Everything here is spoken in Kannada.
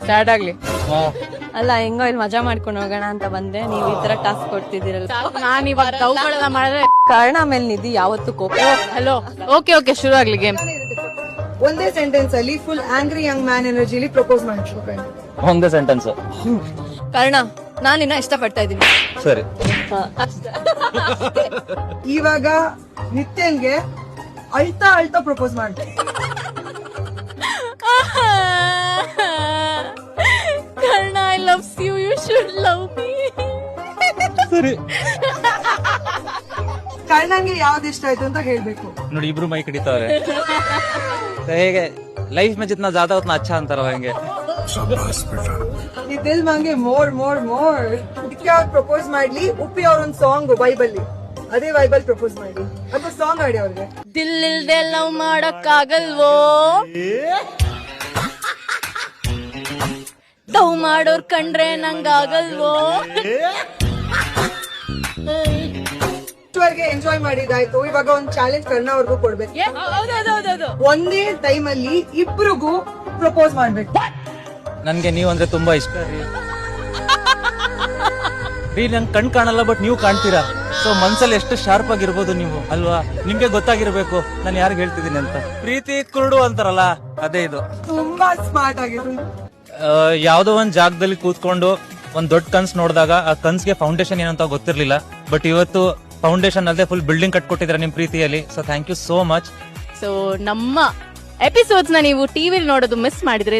ಸ್ಟಾರ್ಟ್ ಆಗ್ಲಿ. ಅಲ್ಲ ಹೆಂಗೋ ಇಲ್ಲಿ ಮಜಾ ಮಾಡ್ಕೊಂಡು ಹೋಗೋಣ ಅಂತ ಬಂದೆ, ನೀವ್ ಈ ತರ ಟಾಸ್ಕ್ ಕೊಡ್ತಿದ್ದೀರಲ್ಲ. ನಾನ್ ಇವಾಗ ತೌಗಳೆಲ್ಲ ಮಾಡಿದ್ರೆ ಕಾರಣ ಮೇಲೆ ನಿಧಿ ಯಾವತ್ತು ಕೋಪ. ಹಲೋ, ಓಕೆ ಓಕೆ, ಶುರು ಆಗ್ಲಿ ಗೇಮ್. ಒಂದೇ ಸೆಂಟೆನ್ಸ್ ಅಲ್ಲಿ ಫುಲ್ ಆಂಗ್ರಿ ಯಂಗ್ ಮ್ಯಾನ್ ಎನರ್ಜಿಲಿ ಪ್ರಪೋಸ್ ಮಾಡ್ಬೇಕು. ಒಂದೇ ಸೆಂಟೆನ್ಸ್. ಕಾರಣ ನಾನು ನಿನ್ನ ಇಷ್ಟಪಡ್ತಾ ಇದ್ದೀನಿ. ಸರಿ. ಇವಾಗ ನಿತ್ಯನ್ಗೆ ಅಳ್ತಾ ಅಳ್ತಾ ಪ್ರಪೋಸ್ ಮಾಡ್ತಾರೆ. ಕಾರಣ I loves you, you should love me. ಸರಿ. ಕರ್ಣನ್ಗೆ ಯಾವ್ದು ಇಷ್ಟ ಆಯ್ತು ಅಂತ ಹೇಳ್ಬೇಕು. ನೋಡಿ ಇಬ್ರು ಮೈ ಕಡಿತಾವ್ರೆ. ಹೇಗೆ ಲೈಫ್ में जितना ज्यादा उतना अच्छा ಅಂತಾರಲ್ಲ ಹಂಗೆ. ಈ ದಿಲ್ ಮಂಗೆ ಮೋರ್ ಮೋರ್ ಮೋರ್. ಇದಕ್ಕೆ ಅವ್ರು ಪ್ರಪೋಸ್ ಮಾಡ್ಲಿ, ಉಪ್ಪಿ ಅವ್ರೊಂದ್ ಸಾಂಗ್ ಬೈಬಲ್, ಅದೇ ಬೈಬಲ್ ಪ್ರಪೋಸ್ ಮಾಡಿ ಅಥವಾ ಸಾಂಗ್ ಆಡಿ ಅವ್ರಿಗೆ. ದಿಲ್ ಇಲ್ದೆ ಲವ್ ಮಾಡಕ್ಕಾಗಲ್ವೋ, ಲವ್ ಮಾಡೋರ್ ಕಂಡ್ರೆ ನಂಗಾಗಲ್ವೋ. ಇಷ್ಟವರೆಗೆ ಎಂಜಾಯ್ ಮಾಡಿದಾಯ್ತು, ಇವಾಗ ಒಂದ್ ಚಾಲೆಂಜ್ ಕರ್ಣ ಅವ್ರಿಗೂ ಕೊಡ್ಬೇಕು. ಒಂದೇ ಟೈಮ್ ಅಲ್ಲಿ ಇಬ್ರಿಗೂ ಪ್ರಪೋಸ್ ಮಾಡ್ಬೇಕು. ನನ್ಗೆ ನೀವ್ ಅಂದ್ರೆ ತುಂಬಾ ಇಷ್ಟ ರೀ. ನನ್ ಕಣ್ ಕಾಣಲ್ಲ, ಬಟ್ ನೀವು ಕಾಣ್ತೀರಾ. ಸೊ ಮನ್ಸಲ್ಲಿ ಎಷ್ಟು ಶಾರ್ಪ್ ಆಗಿರ್ಬೋದು ನೀವು ಅಲ್ವಾ? ನಿಮ್ಗೆ ಗೊತ್ತಾಗಿರ್ಬೇಕು ನಾನು ಯಾರಿಗೆ ಹೇಳ್ತಿದ್ದೀನಿ ಅಂತ. ಪ್ರೀತಿ ಕುರುಡು ಅಂತಾರಲ್ಲ, ಅದೇ ಇದು. ತುಂಬಾ ಸ್ಮಾರ್ಟ್ ಆಗಿದ್ರು. ಯಾವ್ದೋ ಒಂದ್ ಜಾಗದಲ್ಲಿ ಕೂತ್ಕೊಂಡು ಒಂದ್ ದೊಡ್ಡ ಕನ್ಸ್ ನೋಡಿದಾಗ ಆ ಕನ್ಸ್ಗೆ ಫೌಂಡೇಶನ್ ಏನಂತ ಗೊತ್ತಿರ್ಲಿಲ್ಲ, ಬಟ್ ಇವತ್ತು ಫೌಂಡೇಶನ್ ಅಲ್ಲದೆ ಫುಲ್ ಬಿಲ್ಡಿಂಗ್ ಕಟ್ಕೊಟ್ಟಿದ್ರೆ ನಿಮ್ ಪ್ರೀತಿಯಲ್ಲಿ. So thank you so much. So ನಮ್ಮ ಎಪಿಸೋಡ್ಸ್ ನ ನೀವು ಟಿವಿಲಿ ನೋಡೋದು ಮಿಸ್ ಮಾಡಿದ್ರೆ